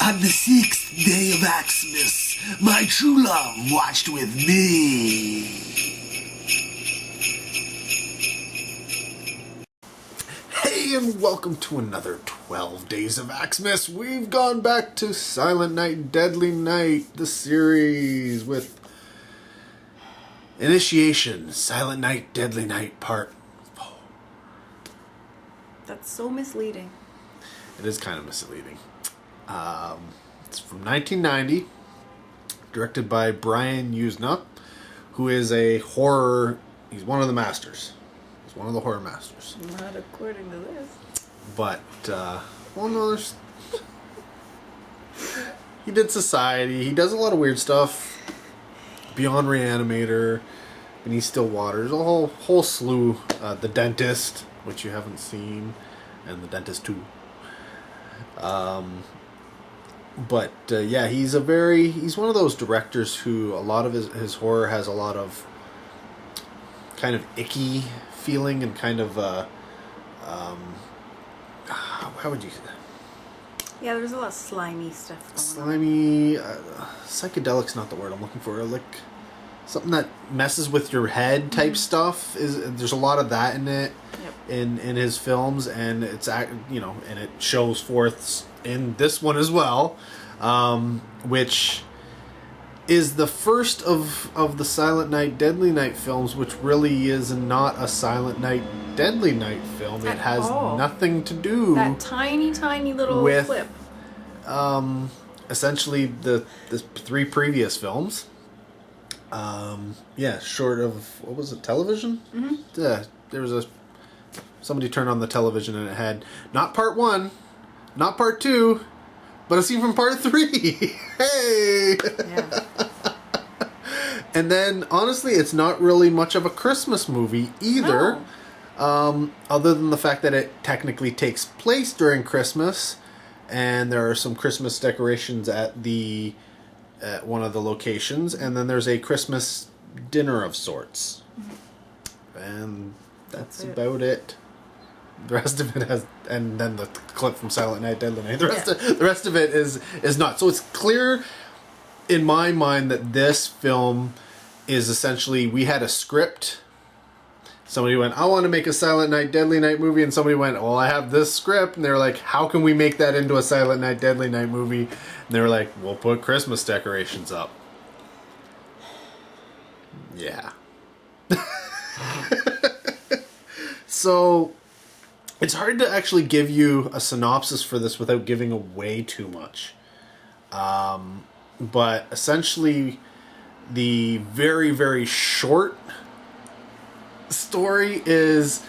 On the 6th day of Axemas, my true love watched with me. Hey, and welcome to another 12 Days of Axemas. We've gone back to Silent Night, Deadly Night, the series with Initiation, Silent Night, Deadly Night, Part 4. That's so misleading. It is kind of misleading. It's from 1990, directed by Brian Usna, who is a horror... He's one of the masters. He's one of the horror masters. Not according to this. But, well, no, there's... He did Society. He does a lot of weird stuff. Beyond Reanimator, Beneath Still Water. There's a whole slew. The Dentist, which you haven't seen, and The Dentist 2. But yeah, he's one of those directors who a lot of his horror has a lot of kind of icky feeling and kind of how would you say that? Yeah, there's a lot of slimy stuff going on. Slimy, psychedelic's not the word I'm looking for. Like something that messes with your head type stuff. There's a lot of that in it. Yep. In his films, and it's and it shows forth in this one as well, which is the first of the Silent Night, Deadly Night films, which really is not a Silent Night, Deadly Night film. It has nothing to do that tiny little with clip. Essentially the three previous films. Short of, what was it, television? Mm-hmm. Yeah, there was somebody turned on the television and it had not part 1, not part 2, but a scene from part 3. Hey! Yeah. And then, honestly, it's not really much of a Christmas movie either. No. Other than the fact that it technically takes place during Christmas, and there are some Christmas decorations at one of the locations, and then there's a Christmas dinner of sorts. Mm-hmm. And that's about it. The rest of it has, and then the clip from Silent Night, Deadly Night. The rest of it is not. So it's clear in my mind that this film is essentially, we had a script. Somebody went, I want to make a Silent Night, Deadly Night movie, and somebody went, well, I have this script, and they were like, how can we make that into a Silent Night, Deadly Night movie? And they were like, we'll put Christmas decorations up. Yeah. So it's hard to actually give you a synopsis for this without giving away too much. But essentially, the very, very short story is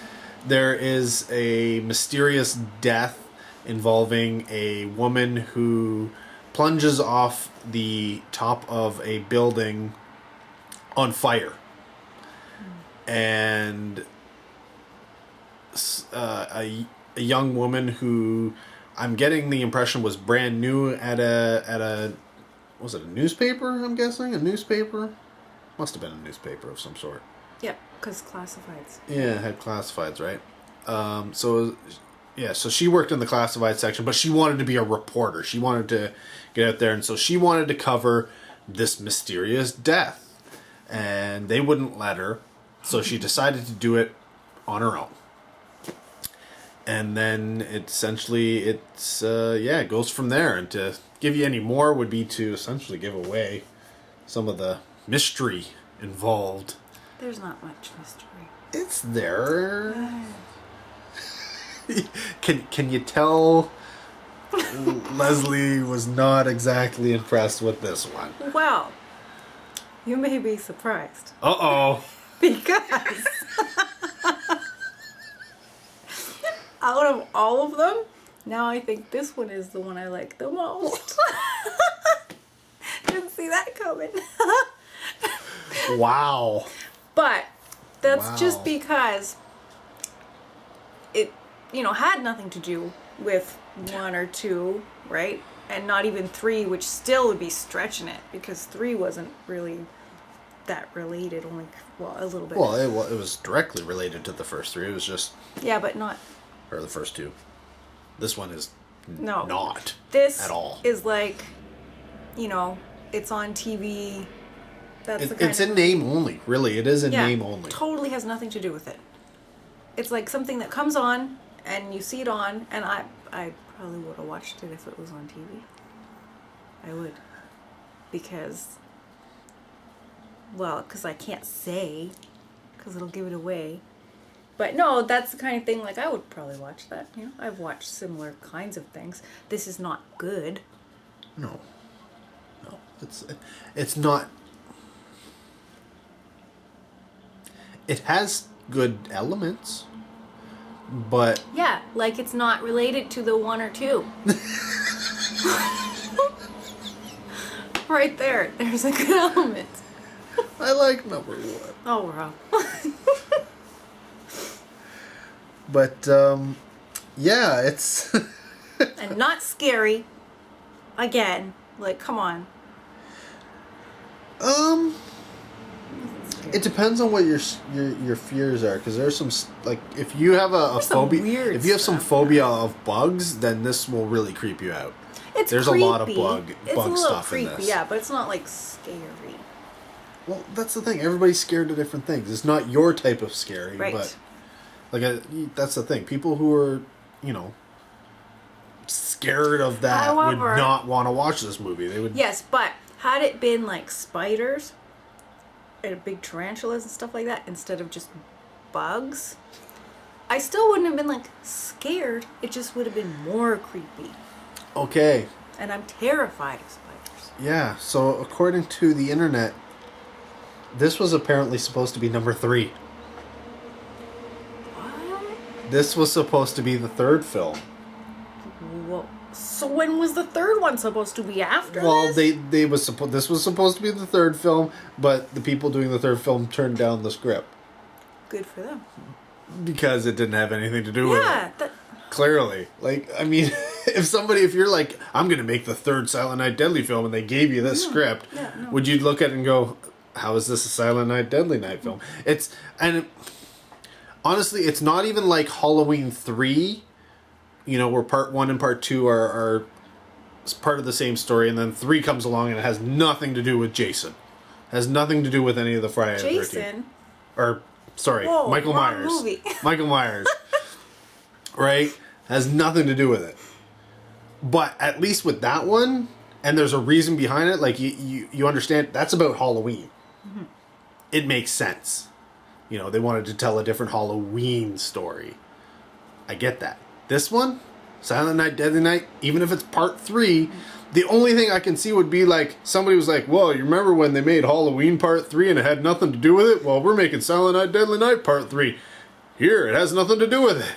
there is a mysterious death involving a woman who plunges off the top of a building on fire. And a young woman who I'm getting the impression was brand new at a was it a newspaper? I'm guessing a newspaper. Must have been a newspaper of some sort. Yeah, because classifieds. Yeah, it had classifieds, right? So she worked in the classified section, but she wanted to be a reporter. She wanted to get out there, and so she wanted to cover this mysterious death, and they wouldn't let her. So she decided to do it on her own. And then it goes from there. And to give you any more would be to essentially give away some of the mystery involved. There's not much mystery. It's there. Can you tell Leslie was not exactly impressed with this one? Well, you may be surprised. Uh-oh. Because out of all of them, now I think this one is the one I like the most. Didn't see that coming. Wow. But that's just because it, had nothing to do with 1 or 2, right? And not even 3, which still would be stretching it, because 3 wasn't really that related, only, a little bit. Well, it was directly related to the first 3. It was just... Yeah, but not... Or the first 2. This one is No. not. This at all. is like, you know, it's on TV. It's in name only, really. It is in name only. Totally has nothing to do with it. It's like something that comes on and you see it on, and I probably would have watched it if it was on TV. I would. Because I can't say, because it'll give it away. But no, that's the kind of thing, like, I would probably watch that. You know, I've watched similar kinds of things. This is not good. No, it's not. It has good elements, but yeah, like it's not related to the 1 or 2. Right there's a good element. I like number 1. Oh, wow. But yeah, it's and not scary. Again, like, come on. It depends on what your fears are, because there's some, like, if you have a phobia, if you have some phobia of bugs, then this will really creep you out. There's creepy. a lot of bug stuff creepy, in this. Yeah, but it's not like scary. Well, that's the thing. Everybody's scared of different things. It's not your type of scary, right. But like that's the thing. People who are, you know, scared of that would not want to watch this movie. They would. Yes, but had it been like spiders and big tarantulas and stuff like that instead of just bugs, I still wouldn't have been like scared. It just would have been more creepy. Okay. And I'm terrified of spiders. Yeah. So according to the internet, this was apparently supposed to be number 3. What? This was supposed to be the 3rd film. Well, so when was the 3rd one supposed to be after well, this? This was supposed to be the 3rd film, but the people doing the 3rd film turned down the script. Good for them. Because it didn't have anything to do with it. Yeah. Clearly. Like, I mean, if you're like, I'm going to make the 3rd Silent Night Deadly film, and they gave you this script, would you look at it and go, how is this a Silent Night Deadly Night film? Honestly, it's not even like Halloween 3, you know, where part 1 and part 2 are part of the same story, and then 3 comes along and it has nothing to do with Jason. It has nothing to do with any of the Friday the 13th. Jason? Or, sorry, Whoa, Michael wrong Myers. movie. Michael Myers. Right? Has nothing to do with it. But at least with that one, and there's a reason behind it, like you understand, that's about Halloween. Mm-hmm. It makes sense. You know, they wanted to tell a different Halloween story. I get that. This one, Silent Night, Deadly Night, even if it's part 3, the only thing I can see would be like, somebody was like, well, you remember when they made Halloween part 3 and it had nothing to do with it? Well, we're making Silent Night, Deadly Night part 3. Here, it has nothing to do with it.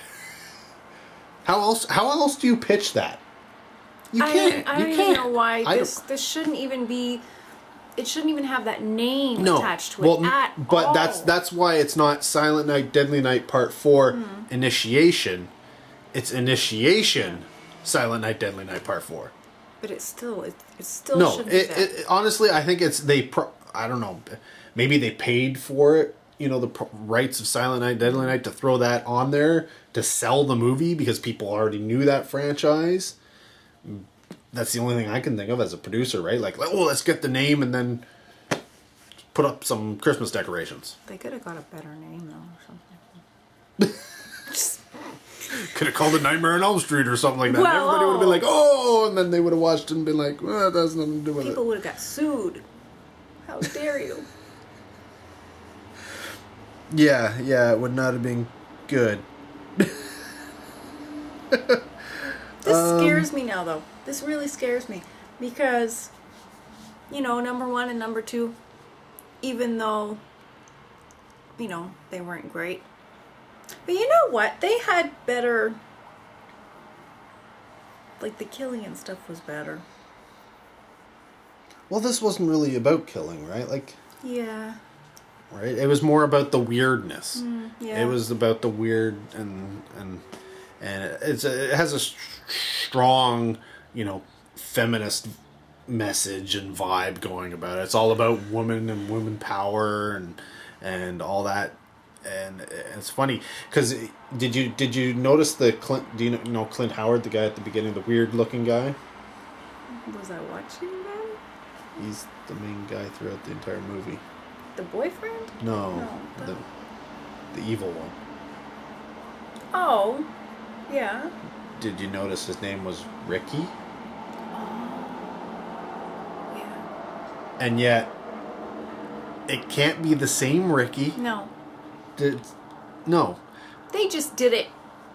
How else do you pitch that? You can't. I don't even know why this shouldn't even be. It shouldn't even have that name attached to it at all. But that's why it's not Silent Night, Deadly Night Part 4 Initiation. It's Initiation Silent Night, Deadly Night Part 4. But it still shouldn't be that. Honestly, I think it's I don't know. Maybe they paid for it. You know, the rights of Silent Night, Deadly Night to throw that on there to sell the movie because people already knew that franchise. That's the only thing I can think of as a producer, right? Like, oh, let's get the name and then put up some Christmas decorations. They could have got a better name, though, or something. Could have called it Nightmare on Elm Street or something like that. Well, everybody would have been like, oh, and then they would have watched it and been like, well, that has nothing to do with People it. would have got sued. How dare you? Yeah, it would not have been good. This scares me now, though. This really scares me. Because, you know, number 1 and number 2, even though, you know, they weren't great. But you know what? They had better... Like, the killing and stuff was better. Well, this wasn't really about killing, right? Like... Yeah. Right? It was more about the weirdness. Yeah. It was about the weird and it has a strong, you know, feminist message and vibe going about it. It's all about women and women power and all that And it's funny because did you notice the Clint? Do you know Clint Howard, the guy at the beginning, the weird looking guy? Was I watching them? He's the main guy throughout the entire movie. The boyfriend? No, the evil one. Oh, yeah. Did you notice his name was Ricky? Yeah. And yet, it can't be the same Ricky. No. No. They just did it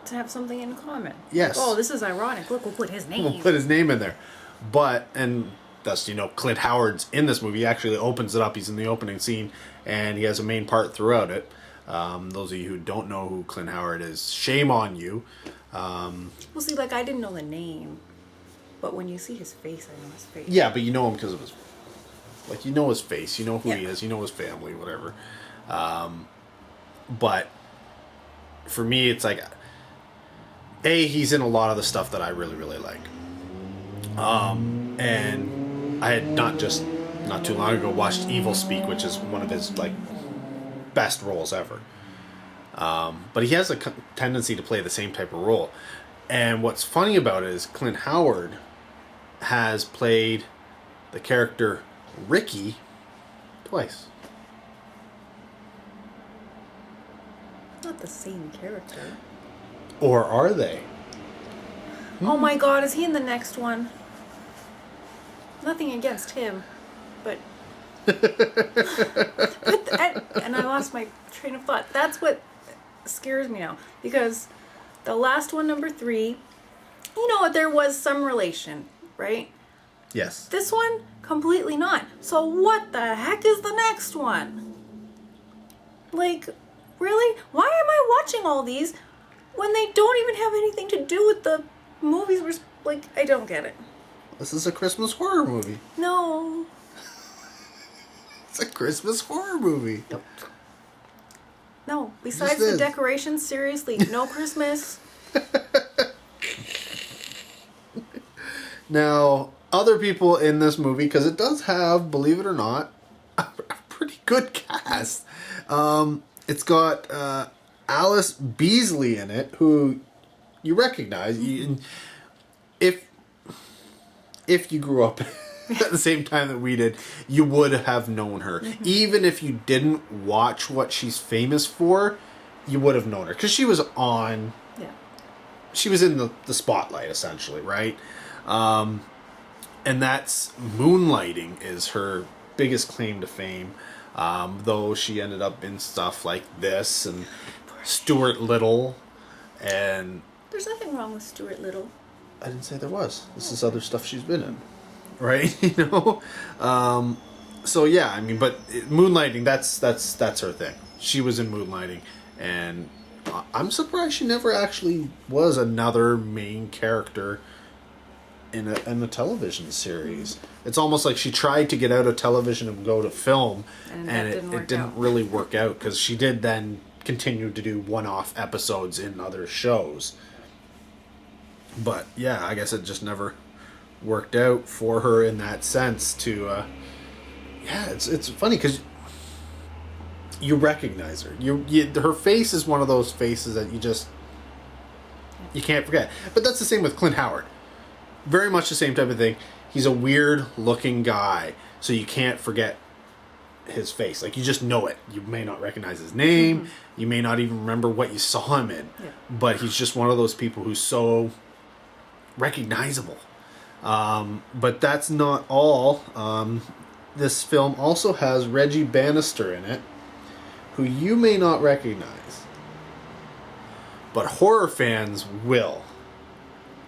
to have something in common. Yes. Oh, this is ironic. Look, we'll put his name. We'll put his name in there. But, and thus, Clint Howard's in this movie. He actually opens it up. He's in the opening scene, and he has a main part throughout it. Those of you who don't know who Clint Howard is, shame on you. Well, see, like, I didn't know the name. But when you see his face, I know his face. Yeah, but you know him because of his... Like, you know his face. You know who he is. You know his family, whatever. But for me, it's like... he's in a lot of the stuff that I really, really like. And I had not too long ago watched Evil Speak, which is one of his, like, best roles ever. But he has a tendency to play the same type of role. And what's funny about it is Clint Howard has played the character Ricky twice. Not the same character. Or are they? Oh my god, is he in the next one? Nothing against him, but... and I lost my train of thought. That's what scares me now. Because the last one, number 3, there was some relation, right? Yes. This one, completely not. So what the heck is the next one? Like, really? Why am I watching all these when they don't even have anything to do with the movies I don't get it. This is a Christmas horror movie. No. It's a Christmas horror movie. Nope. No. Besides the decorations, seriously, no Christmas. Now, other people in this movie, because it does have, believe it or not, a pretty good cast. It's got Alice Beasley in it, who you recognize. If you grew up at the same time that we did, you would have known her. Mm-hmm. Even if you didn't watch what she's famous for, you would have known her. Because she was on... Yeah. She was in the spotlight, essentially, right? And that's... Moonlighting is her biggest claim to fame. Though she ended up in stuff like this and Stuart Little and... There's nothing wrong with Stuart Little. I didn't say there was. This is other stuff she's been in. Right? So yeah, I mean, but Moonlighting, that's her thing. She was in Moonlighting, and I'm surprised she never actually was another main character in a television series. It's almost like she tried to get out of television and go to film, and it didn't really work out, because she did then continue to do one-off episodes in other shows. But yeah, I guess it just never worked out for her in that sense to it's funny because you recognize her. Her face is one of those faces that you can't forget. But that's the same with Clint Howard. Very much the same type of thing. He's a weird looking guy, so you can't forget his face. Like, you just know it. You may not recognize his name. Mm-hmm. You may not even remember what you saw him in. Yeah. But he's just one of those people who's so recognizable. But that's not all. This film also has Reggie Bannister in it, who you may not recognize, but horror fans will.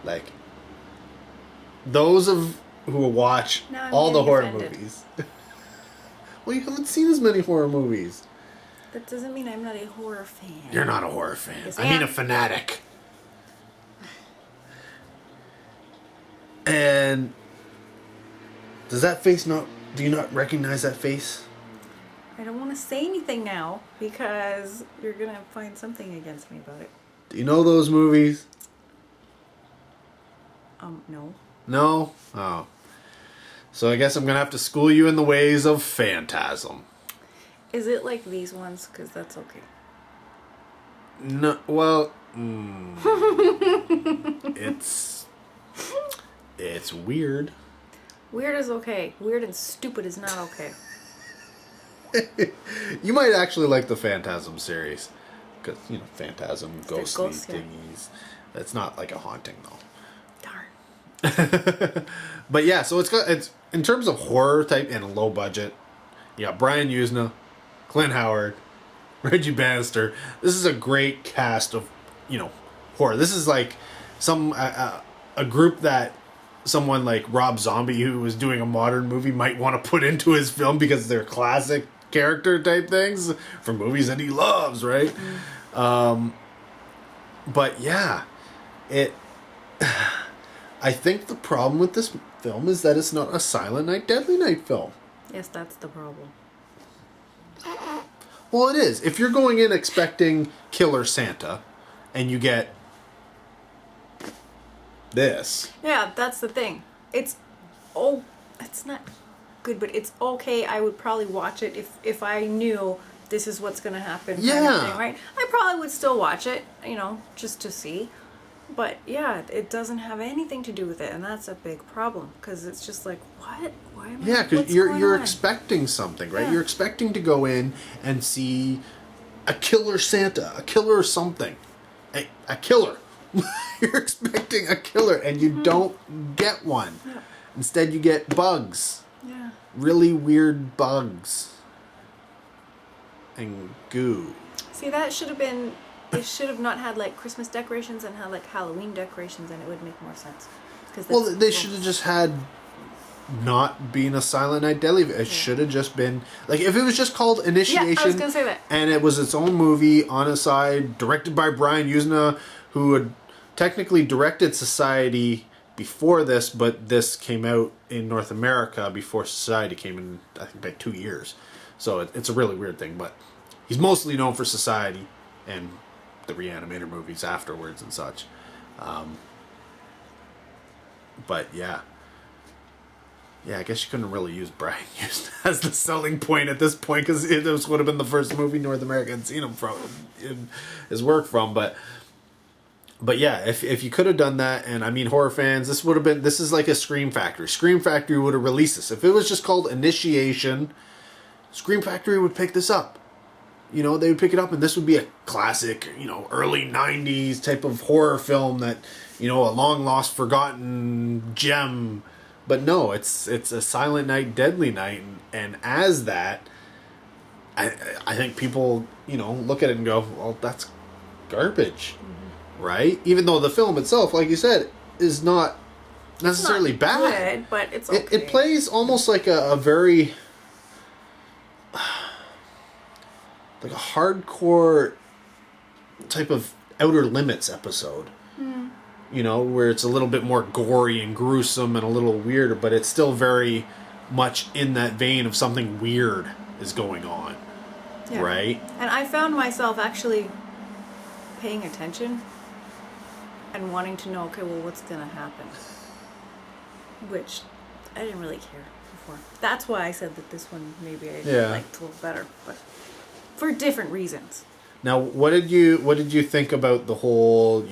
Like, those who watch all the horror movies. Well, you haven't seen as many horror movies. That doesn't mean I'm not a horror fan. You're not a horror fan. Yes, I mean a fanatic. And does that face do you not recognize that face? I don't want to say anything now because you're going to find something against me about it. Do you know those movies? No. No? Oh. So I guess I'm going to have to school you in the ways of Phantasm. Is it like these ones? Because that's okay. No, well, it's weird. Weird is okay. Weird and stupid is not okay. You might actually like the Phantasm series. Because, Phantasm, ghostly ghosts, yeah. thingies. It's not like a haunting, though. Darn. But yeah, so it's in terms of horror type and low budget, you got Brian Usna, Clint Howard, Reggie Bannister. This is a great cast of, horror. This is like a group that someone like Rob Zombie, who was doing a modern movie, might want to put into his film because they're classic character type things from movies that he loves, right? But yeah, I think the problem with this film is that it's not a Silent Night, Deadly Night film. Yes, that's the problem. Well, it is. If you're going in expecting Killer Santa, and you get this. Yeah, that's the thing. It's not good, but it's okay. I would probably watch it if I knew this is what's going to happen. Yeah. Kind of thing, right? I probably would still watch it, just to see. But yeah, it doesn't have anything to do with it, and that's a big problem because it's just like, what? Why am I? Yeah, because you're expecting something, right? Yeah. You're expecting to go in and see a killer Santa, a killer something, a killer. You're expecting a killer, and you don't get one. Yeah. Instead, you get bugs. Yeah. Really weird bugs. And goo. See, that should have been. They should have not had like Christmas decorations and had like Halloween decorations, and it would make more sense. Well, they should have just had not being a Silent Night Deadly. It should have just been like if it was just called Initiation. Yeah, I was gonna say that. And it was its own movie on a side, directed by Brian Usna, who had technically directed Society before this, but this came out in North America before Society came in, I think, by 2 years. So it's a really weird thing, but he's mostly known for Society and the Reanimator movies afterwards and such. But yeah, I guess you couldn't really use Brian Usna as the selling point at this point because this would have been the first movie North America had seen him from, his work from. But yeah, if you could have done that, and I mean horror fans, this is like a Scream Factory. Scream Factory would have released this. If it was just called Initiation, Scream Factory would pick this up. They would pick it up, and this would be a classic, early 90s type of horror film that, a long lost, forgotten gem. But no, it's a Silent Night, Deadly Night, and as that, I think people, look at it and go, well, that's garbage, right? Even though the film itself, like you said, is not necessarily bad. Good, but it's okay. It plays almost like a very... like a hardcore type of Outer Limits episode. Where it's a little bit more gory and gruesome and a little weirder, but it's still very much in that vein of something weird is going on. Yeah. Right? And I found myself actually paying attention and wanting to know, okay, well, what's going to happen? Which I didn't really care before. That's why I said that this one maybe I liked a little better, but for different reasons. Now, what did you think about the whole,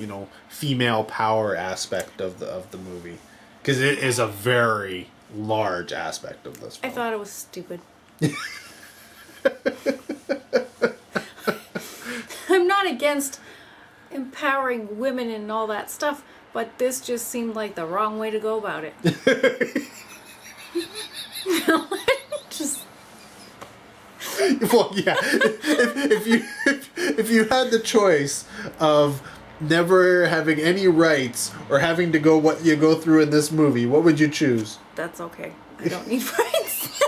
female power aspect of the movie? Because it is a very large aspect of this film. I thought it was stupid. I'm not against empowering women and all that stuff, but this just seemed like the wrong way to go about it. Just... Well, yeah. If you had the choice of never having any rights or having to go what you go through in this movie, what would you choose? That's okay. I don't need rights.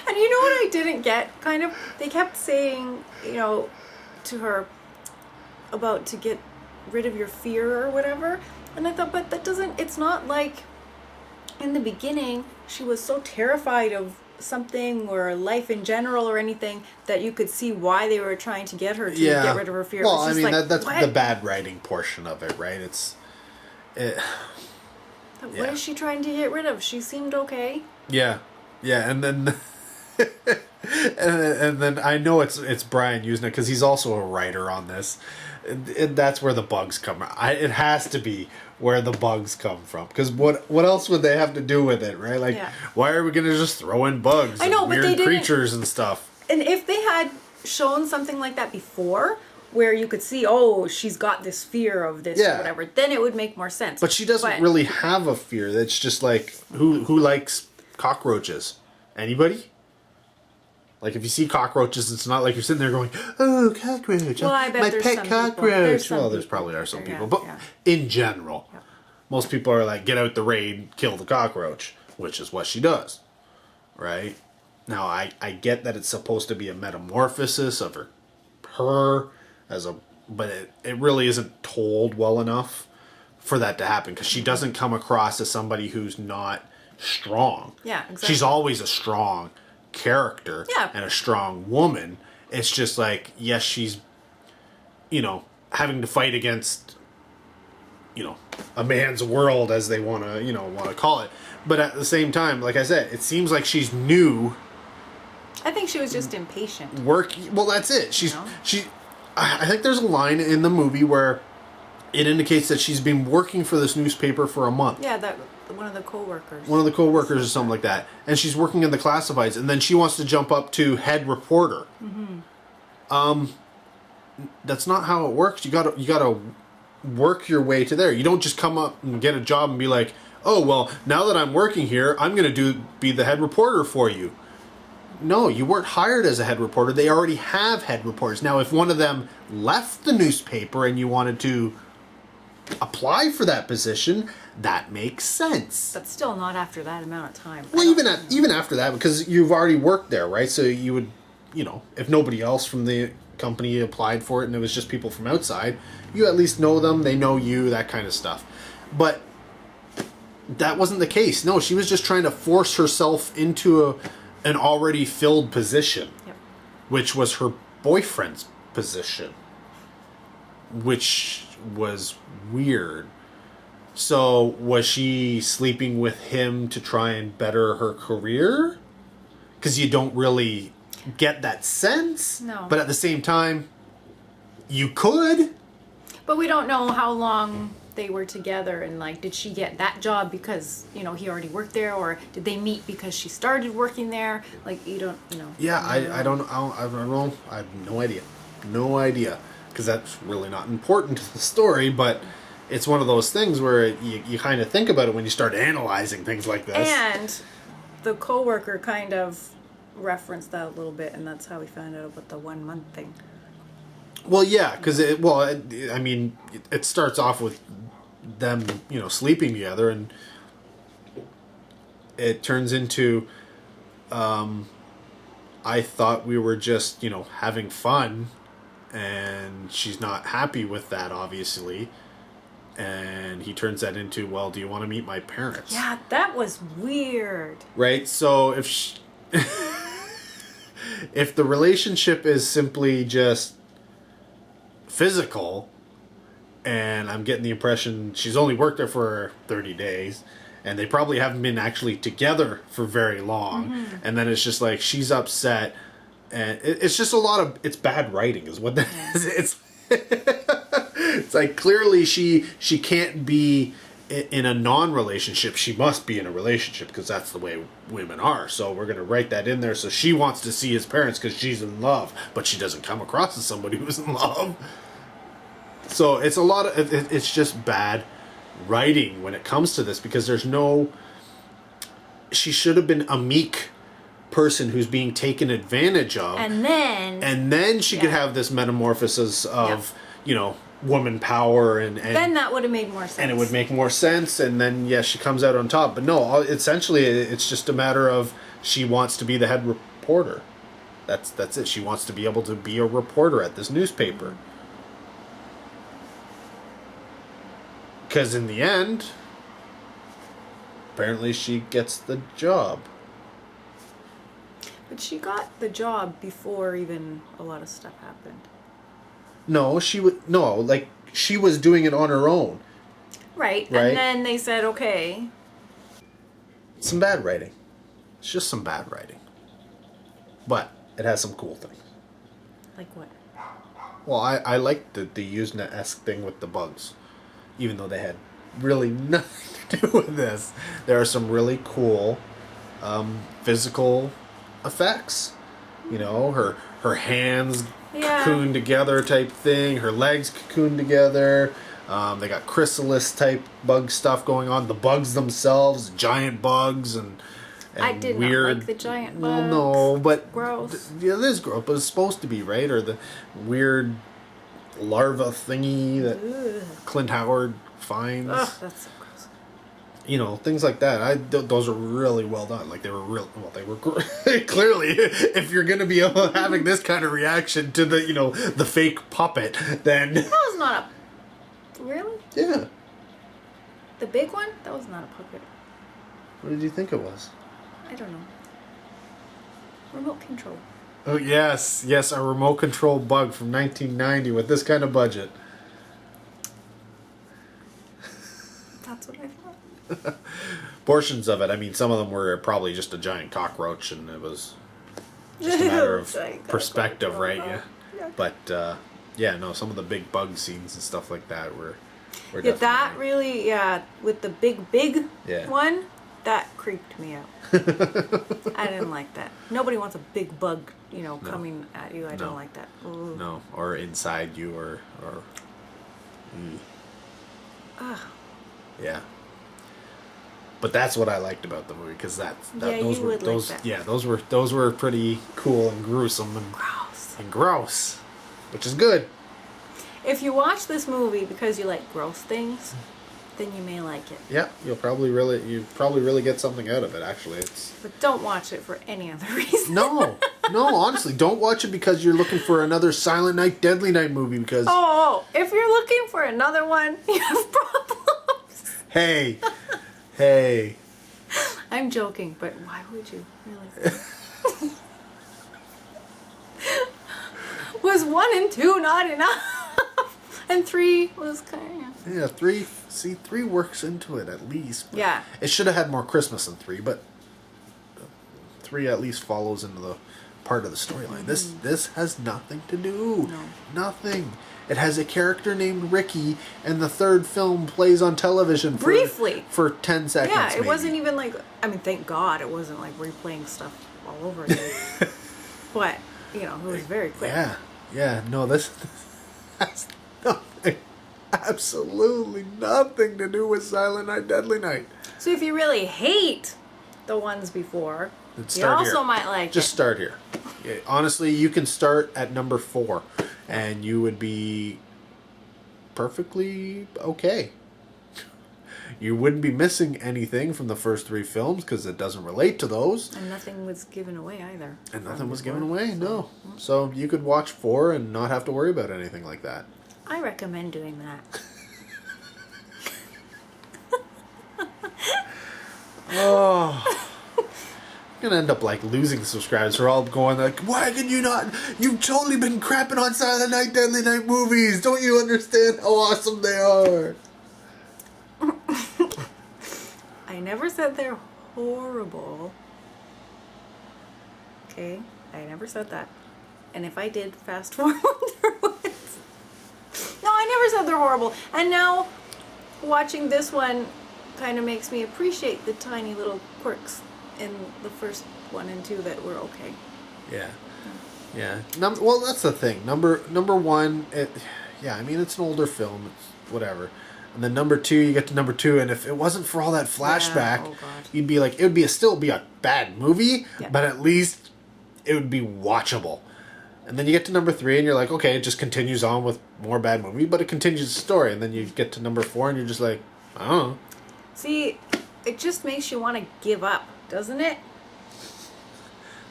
And you know what I didn't get? Kind of, they kept saying, to her about to get rid of your fear or whatever. And I thought, but that doesn't, it's not like in the beginning she was so terrified of something or life in general or anything that you could see why they were trying to get her to get rid of her fear. Well, I mean, that's the bad writing portion of it, right? What is she trying to get rid of? She seemed okay. Yeah, and then and then I know it's Brian using it because he's also a writer on this. And that's where the bugs come. It has to be where the bugs come from. Because what else would they have to do with it, right? Like, why are we going to just throw in bugs I know, and but weird they didn't, creatures and stuff? And if they had shown something like that before, where you could see, oh, she's got this fear of this or whatever, then it would make more sense. But she doesn't really have a fear. That's just like, who likes cockroaches? Anybody? Like, if you see cockroaches, it's not like you're sitting there going, oh, cockroach, well, I bet my there's pet some cockroach. Well, there's probably are some people. Yeah, But in general, most people are like, get out the raid, kill the cockroach, which is what she does. Right? Now, I get that it's supposed to be a metamorphosis of her as a... But it really isn't told well enough for that to happen. Because she doesn't come across as somebody who's not strong. Yeah, exactly. She's always a strong character and a strong woman. It's just like, yes, she's, having to fight against, a man's world, as they want to call it. But at the same time, like I said, it seems like she's new. I think she was just impatient. Well, that's it. I think there's a line in the movie where it indicates that she's been working for this newspaper for a month. Yeah, one of the co-workers. One of the co-workers or something like that. And she's working in the classifieds, and then she wants to jump up to head reporter. Mm-hmm. That's not how it works. You gotta work your way to there. You don't just come up and get a job and be like, oh, well, now that I'm working here, I'm gonna be the head reporter for you. No, you weren't hired as a head reporter. They already have head reporters. Now, if one of them left the newspaper and you wanted to apply for that position, that makes sense. But still not after that amount of time. Well, even after that, because you've already worked there, right? So you would, if nobody else from the company applied for it and it was just people from outside, you at least know them, they know you, that kind of stuff. But that wasn't the case. No, she was just trying to force herself into an already filled position, which was her boyfriend's position, which was weird. So was she sleeping with him to try and better her career? Because you don't really get that sense. No. But at the same time, you could. But we don't know how long they were together, and like, did she get that job because he already worked there, or did they meet because she started working there? Like, you don't. Yeah, I don't know. I have no idea, because that's really not important to the story. But it's one of those things where you kind of think about it when you start analyzing things like this. And the coworker kind of referenced that a little bit, and that's how we found out about the 1 month thing. Well, yeah, because it starts off with them, sleeping together, and it turns into, I thought we were just, having fun, and she's not happy with that, obviously, and he turns that into, well, do you want to meet my parents? Yeah, that was weird. Right? So if if the relationship is simply just physical, and I'm getting the impression she's only worked there for 30 days, and they probably haven't been actually together for very long, and then it's just like she's upset, and it's just it's bad writing is what that is. It's like, clearly she can't be in a non-relationship. She must be in a relationship, because that's the way women are. So we're going to write that in there. So she wants to see his parents because she's in love, but she doesn't come across as somebody who's in love. So it's it's just bad writing when it comes to this, because she should have been a meek person who's being taken advantage of, and then she could have this metamorphosis of woman power, and then that would have made more sense, and it would make more sense, and then she comes out on top. But no, essentially it's just a matter of she wants to be the head reporter. That's it. She wants to be able to be a reporter at this newspaper. Because in the end, apparently she gets the job. But she got the job before even a lot of stuff happened. No, she was doing it on her own. Right? And then they said, okay. Some bad writing. It's just some bad writing. but it has some cool things. Like what? Well, I like the Usenet-esque thing with the bugs, even though they had really nothing to do with this. There are some really cool physical effects. You know, her hands cocoon together type thing, her legs cocoon together. They got chrysalis type bug stuff going on. The bugs themselves, giant bugs, and I did weird, not like the giant bugs. Well, no, but gross. Yeah, it is gross, but it's supposed to be, right? Or the weird larva thingy that Clint Howard finds. Ugh, that's so gross. You know, things like that. Those are really well done. Like, they were real. Well, they were clearly. If you're gonna be having this kind of reaction to the, you know, the fake puppet, then that was not a. Really? Yeah. The big one? That was not a puppet. What did you think it was? I don't know. Remote control. Oh, yes, a remote control bug from 1990 with this kind of budget. That's what I thought. Portions of it, I mean, some of them were probably just a giant cockroach, and it was just a matter of perspective, right? Yeah. But, yeah, no, some of the big bug scenes and stuff like that were yeah, that really, with the big one, that creeped me out. I didn't like that. Nobody wants a big bug, you know, coming at you. I don't like that. Ooh. No, or inside you, or yeah. But that's what I liked about the movie, because those were pretty cool and gruesome and gross, which is good. If you watch this movie because you like gross things, then you may like it. Yeah, you probably really get something out of it. Actually, but don't watch it for any other reason. No, honestly, don't watch it because you're looking for another Silent Night, Deadly Night movie. Because if you're looking for another one, you have problems. Hey. I'm joking, but why would you really? Was 1 and 2 not enough? And 3 was kind of... Yeah, 3... See, 3 works into it at least. Yeah. It should have had more Christmas than 3, but 3 at least follows into the part of the storyline. This has nothing to do. No. Nothing. It has a character named Ricky, and the third film plays on television briefly for 10 seconds. Yeah, it maybe. Wasn't even like, I mean, thank God it wasn't like replaying stuff all over again. But, you know, it was very quick. Yeah, no, this has nothing, absolutely nothing to do with Silent Night, Deadly Night. So if you really hate the ones before, you also might like Just start here. Yeah, honestly, you can start at number 4, and you would be perfectly okay. You wouldn't be missing anything from the first 3 films because it doesn't relate to those. And nothing was given away either. And nothing was given away, no. So you could watch 4 and not have to worry about anything like that. I recommend doing that. I'm gonna end up like losing subscribers. We're all going like, why can you not? You've totally been crapping on Silent Night, Deadly Night movies. Don't you understand how awesome they are? I never said they're horrible. Okay? I never said that. And if I did, fast forward through it. No, I never said they're horrible. And now, watching this one kind of makes me appreciate the tiny little quirks in the first 1 and 2 that were okay. Yeah. Well, that's the thing. Number 1, I mean, it's an older film. It's whatever. And then number 2, you get to number 2, and if it wasn't for all that flashback, you'd be like, it would still be a bad movie, but at least it would be watchable. And then you get to number 3, and you're like, okay, it just continues on with more bad movie, but it continues the story. And then you get to number 4, and you're just like, I don't know. See, it just makes you want to give up, doesn't it?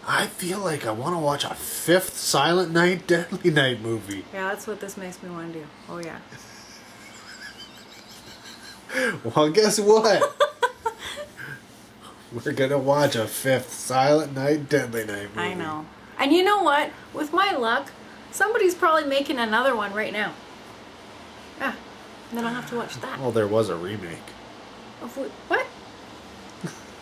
I feel like I want to watch a 5th Silent Night, Deadly Night movie. Yeah, that's what this makes me want to do. Oh, yeah. Well, guess what? We're going to watch a 5th Silent Night, Deadly Night movie. I know. And you know what? With my luck, somebody's probably making another one right now. Yeah. And then I'll have to watch that. Well, there was a remake. Of what?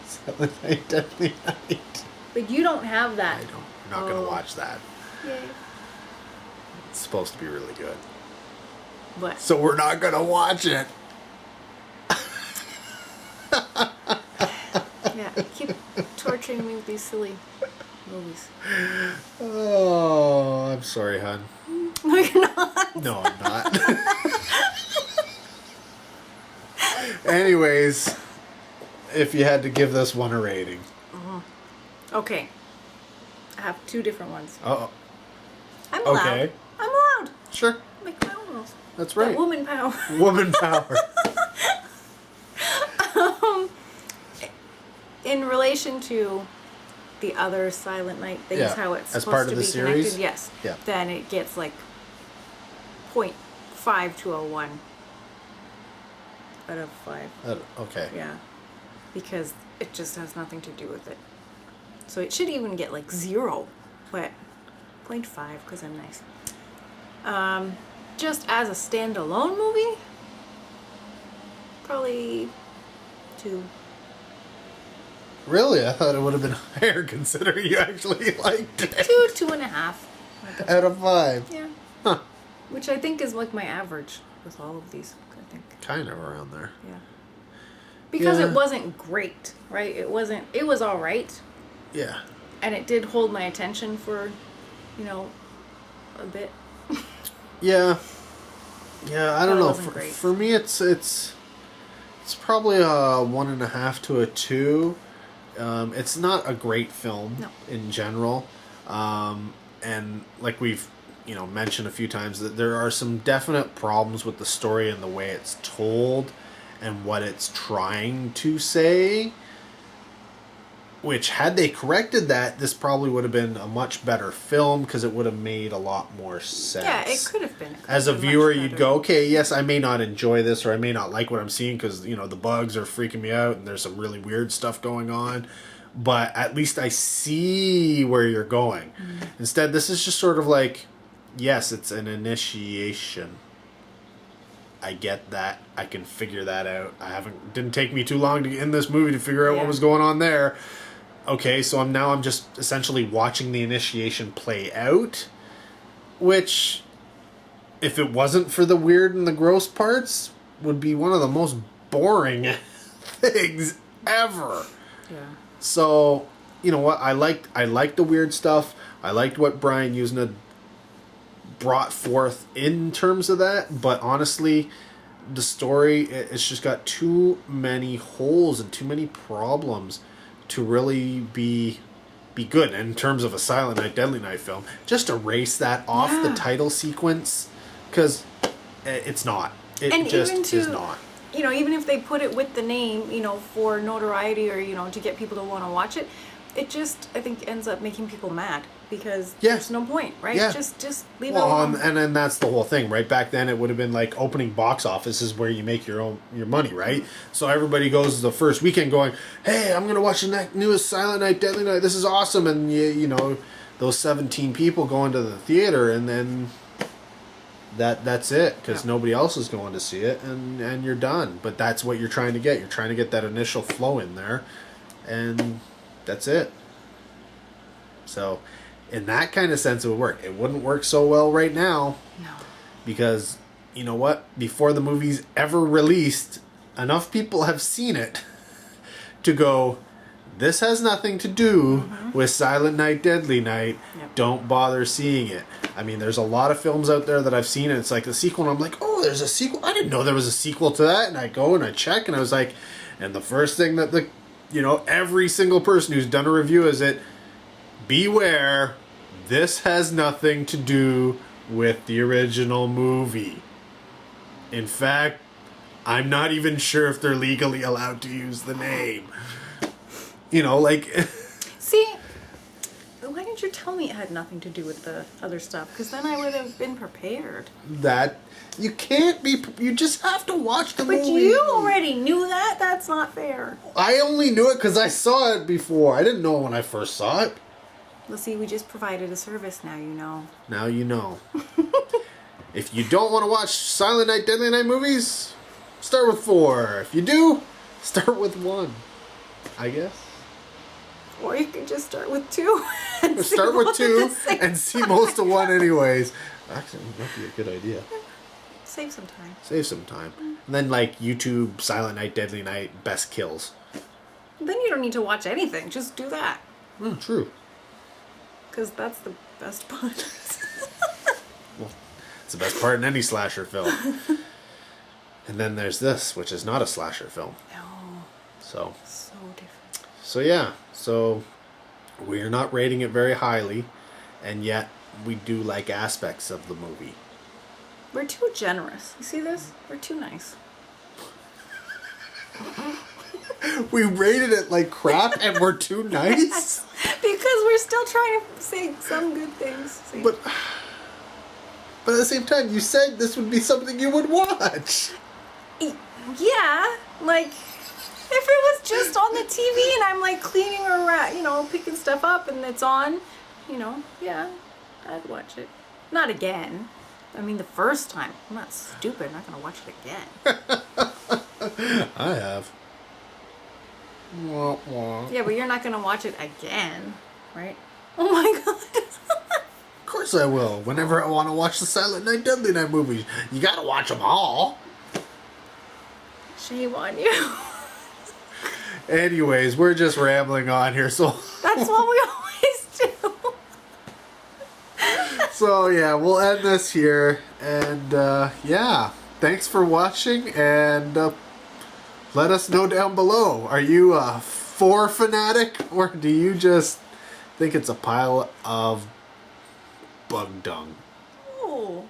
Silent Night, Deadly Night. But you don't have that. I don't. I'm not going to watch that. Yay. It's supposed to be really good. What? So we're not going to watch it. Yeah, keep torturing me with these silly movies. Oh, I'm sorry, hon. No, you're not. No, I'm not. Anyways, if you had to give this one a rating. Okay. I have 2 different ones. Uh-oh. I'm allowed. Okay. I'm allowed. Sure. Make my own rules. That's right. Got woman power. Woman power. In relation to the other Silent Night things, Yeah, how it's as supposed part to of the be series? connected, yes. Yeah. Then it gets like 0.5 to a 1 out of 5. Okay. Yeah. Because it just has nothing to do with it. So it should even get like 0, but 0.5 because I'm nice. Just as a standalone movie, probably 2. Really? I thought it would have been higher considering you actually liked it. 2.5. Out of 5. Yeah. Huh. Which I think is like my average with all of these, I think. Kind of around there. Yeah. Because Yeah. it wasn't great, right? It was all right. Yeah. And it did hold my attention for, a bit. Yeah. Yeah, I don't But it know. wasn't great. For me, it's probably a 1.5 to a 2. It's not a great film in general. And like we've, mentioned a few times, that there are some definite problems with the story and the way it's told and what it's trying to say. Which, had they corrected that, this probably would have been a much better film because it would have made a lot more sense. Yeah, it could have been. As a viewer, you'd go, okay, yes, I may not enjoy this or I may not like what I'm seeing because, the bugs are freaking me out and there's some really weird stuff going on. But at least I see where you're going. Mm-hmm. Instead, this is just sort of like, yes, it's an initiation. I get that. I can figure that out. Didn't take me too long to get in this movie to figure out what was going on there. Okay, so I'm just essentially watching the initiation play out, which, if it wasn't for the weird and the gross parts, would be one of the most boring things ever. Yeah. So, you know what? I liked the weird stuff. I liked what Brian Usna brought forth in terms of that, but honestly, the story, it's just got too many holes and too many problems to really be good in terms of a Silent Night, Deadly Night film. Just erase that off the title sequence, because it's not. It just is not. Even if they put it with the name, for notoriety or, to get people to want to watch it, it just, I think, ends up making people mad because there's no point, right? Yeah. Just leave it alone. And then that's the whole thing, right? Back then, it would have been like opening box office is where you make your money, right? So everybody goes the first weekend going, hey, I'm going to watch the newest Silent Night, Deadly Night. This is awesome. And, those 17 people go into the theater and then that's it because nobody else is going to see it and you're done. But that's what you're trying to get. You're trying to get that initial flow in there. And that's it. So, in that kind of sense, it would work. It wouldn't work so well right now. No. Because, you know what? Before the movie's ever released, enough people have seen it to go, this has nothing to do with Silent Night, Deadly Night. Yep. Don't bother seeing it. I mean, there's a lot of films out there that I've seen, and it's like the sequel, and I'm like, oh, there's a sequel? I didn't know there was a sequel to that. And I go and I check, and I was like, and the first thing that every single person who's done a review is beware, this has nothing to do with the original movie. In fact, I'm not even sure if they're legally allowed to use the name. See, why didn't you tell me it had nothing to do with the other stuff? Because then I would have been prepared. That, you can't be, you just have to watch the movie. But you already knew that? That's not fair. I only knew it because I saw it before. I didn't know when I first saw it. Well, see, we just provided a service, now you know. Now you know. If you don't want to watch Silent Night, Deadly Night movies, start with 4. If you do, start with 1. I guess. Or you can just start with 2. And Start with 2 and see most of 1 time. anyways. Actually, that might be a good idea. Save some time. Save some time. And then like YouTube, Silent Night, Deadly Night, best kills. Then you don't need to watch anything. Just do that. Oh, true. Because that's the best part. Well, it's the best part in any slasher film. And then there's this, which is not a slasher film. No. So different. So yeah, so we're not rating it very highly, and yet we do like aspects of the movie. We're too generous. You see this? We're too nice. We rated it like crap and we're too nice? Because we're still trying to say some good things. See? But at the same time, you said this would be something you would watch. Yeah, like, if it was just on the TV and I'm like cleaning or, picking stuff up and it's on, yeah, I'd watch it. Not again. I mean, the first time. I'm not stupid. I'm not going to watch it again. I have. Wah, wah. Yeah, but you're not going to watch it again, right? Oh my god. Of course I will. Whenever I want to watch the Silent Night, Deadly Night movies, you gotta watch them all. Shame on you. Anyways, we're just rambling on here, so... That's what we always do. So, yeah, we'll end this here. And, yeah, thanks for watching, and let us know down below. Are you a 4 fanatic, or do you just think it's a pile of bug dung? Oh.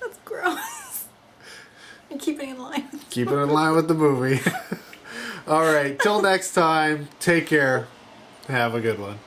That's gross. And keeping in line. Keep it in line with the movie. All right, till next time, take care. Have a good one.